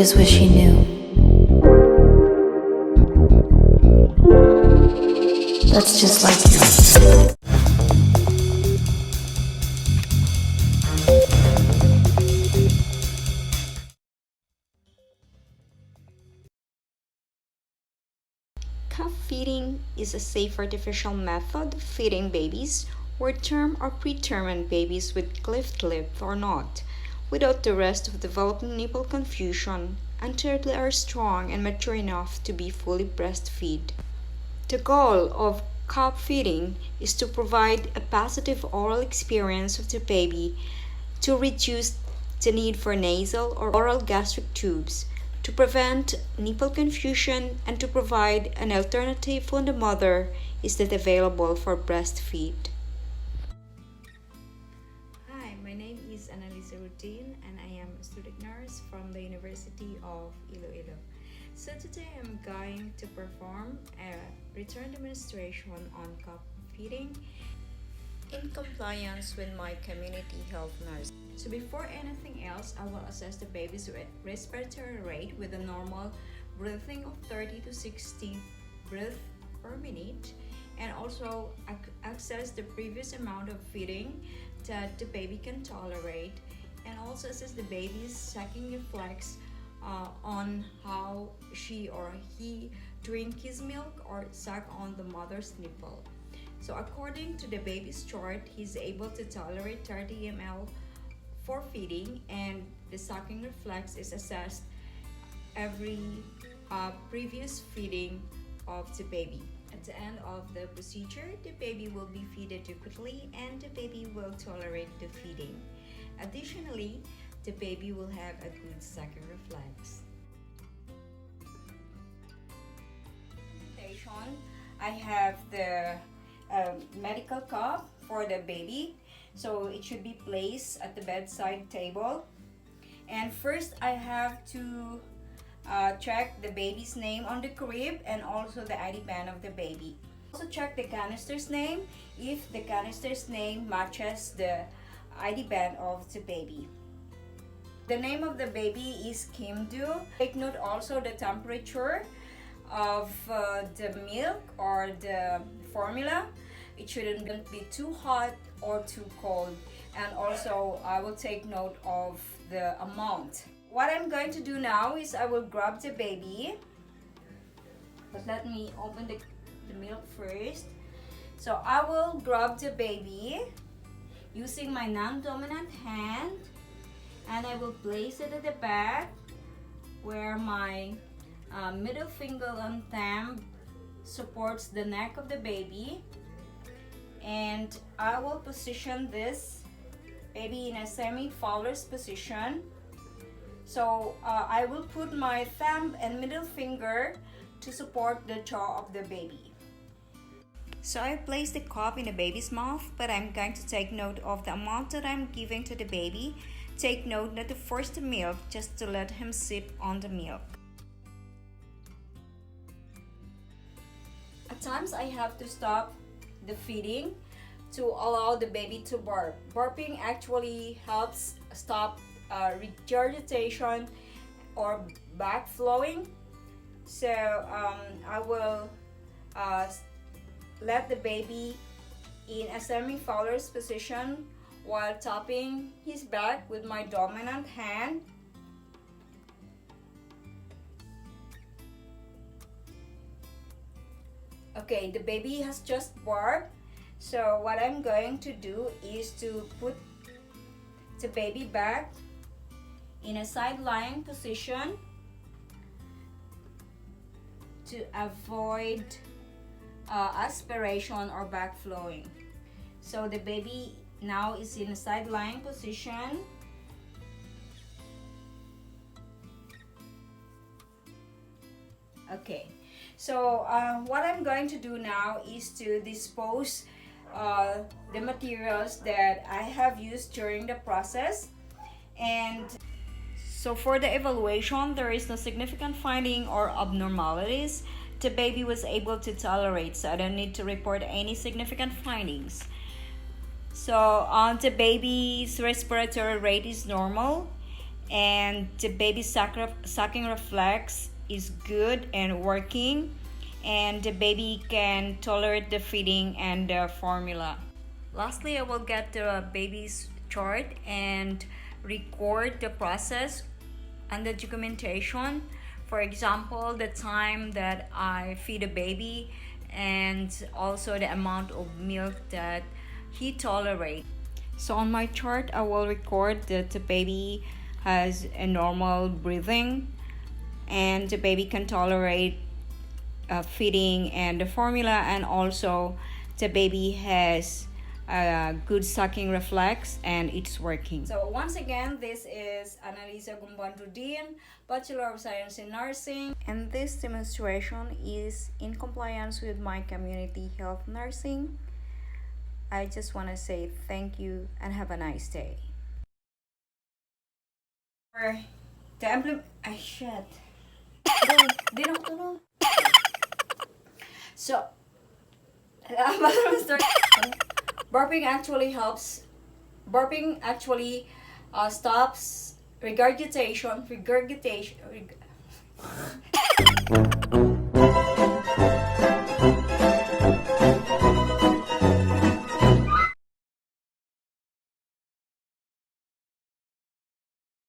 just wish she knew. That's just like you. Cup feeding is a safe artificial method of feeding babies, where term or preterm babies with cleft lip or not, without the risk of developing nipple confusion until they are strong and mature enough to be fully breastfed. The goal of cup feeding is to provide a positive oral experience of the baby, to reduce the need for nasal or oral gastric tubes, to prevent nipple confusion, and to provide an alternative when the mother is not available for breastfeed. Hi, my name is Annalisa Rutin and I am a student nurse from the University of Iloilo. So today I'm going to perform a return demonstration on cup feeding in compliance with my community health nurse. So before anything else, I will assess the baby's respiratory rate with a normal breathing of 30 to 60 breaths per minute, and also assess the previous amount of feeding that the baby can tolerate, and also assess the baby's sucking reflex on how she or he drink his milk or suck on the mother's nipple. So according to the baby's chart, he's able to tolerate 30 ml for feeding, and the sucking reflex is assessed every previous feeding of the baby. At the end of the procedure, the baby will be fed adequately and the baby will tolerate the feeding. Additionally, the baby will have a good sucking reflex. I have the medical cup for the baby, so it should be placed at the bedside table. And first I have to check the baby's name on the crib and also the ID band of the baby. Also check the canister's name if the canister's name matches the ID band of the baby. The name of the baby is Kimdu. Take note also the temperature of the milk or the formula. It shouldn't be too hot or too cold. And also I will take note of the amount. What I'm going to do now is I will grab the baby, but let me open the milk first. So I will grab the baby using my non-dominant hand, and I will place it at the back where my middle finger and thumb supports the neck of the baby, and I will position this baby in a semi-Fowler's position. So I will put my thumb and middle finger to support the jaw of the baby. So I place the cup in the baby's mouth, but I'm going to take note of the amount that I'm giving to the baby. Take note not to force the milk, just to let him sip on the milk. At times I have to stop the feeding to allow the baby to burp. Burping actually helps stop regurgitation or backflowing. So I will let the baby in a semi-Fowler's position while tapping his back with my dominant hand. Okay, the baby has just burped. So what I'm going to do is to put the baby back in a side-lying position to avoid aspiration or backflowing. So the baby now is in a side-lying position. Okay, so what I'm going to do now is to dispose the materials that I have used during the process. And so for the evaluation, there is no significant finding or abnormalities the baby was able to tolerate, so I don't need to report any significant findings. So the baby's respiratory rate is normal, and the baby sucking reflex is good and working, and the baby can tolerate the feeding and the formula. Lastly, I will get the baby's chart and record the process and the documentation. For example, the time that I feed a baby and also the amount of milk that he tolerates. So on my chart, I will record that the baby has a normal breathing and the baby can tolerate feeding and the formula, and also the baby has a good sucking reflex and it's working. So once again, this is Analisa Gumbandrudin, Bachelor of Science in Nursing, and this demonstration is in compliance with my community health nursing. I just want to say thank you and have a nice day. For the shit. Di na ako na. So, burping actually helps. Burping actually stops regurgitation.